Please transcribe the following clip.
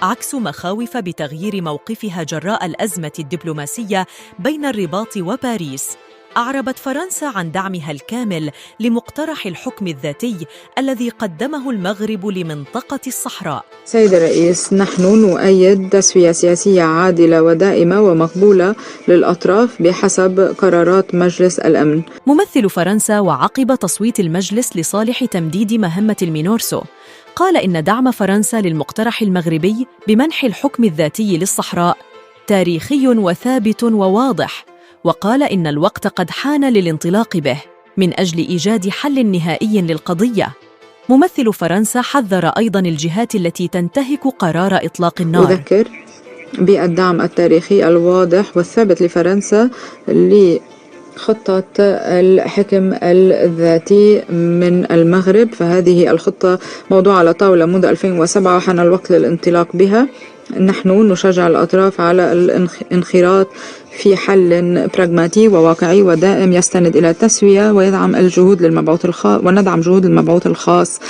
عكس مخاوف بتغيير موقفها جراء الأزمة الدبلوماسية بين الرباط وباريس. أعربت فرنسا عن دعمها الكامل لمقترح الحكم الذاتي الذي قدمه المغرب لمنطقة الصحراء. سيد الرئيس، نحن نؤيد تسوية سياسية عادلة ودائمة ومقبولة للأطراف بحسب قرارات مجلس الأمن. ممثل فرنسا وعقب تصويت المجلس لصالح تمديد مهمة المينورسو قال إن دعم فرنسا للمقترح المغربي بمنح الحكم الذاتي للصحراء تاريخي وثابت وواضح، وقال إن الوقت قد حان للانطلاق به من أجل إيجاد حل نهائي للقضية. ممثل فرنسا حذر أيضاً الجهات التي تنتهك قرار إطلاق النار. أذكر بالدعم التاريخي الواضح والثابت لفرنسا لخطة الحكم الذاتي من المغرب، فهذه الخطة موضوع على طاولة منذ 2007 وحان الوقت للانطلاق بها. نحن نشجع الأطراف على الانخراط في حل براغماتي وواقعي ودائم يستند إلى التسوية وندعم جهود المبعوث الخاص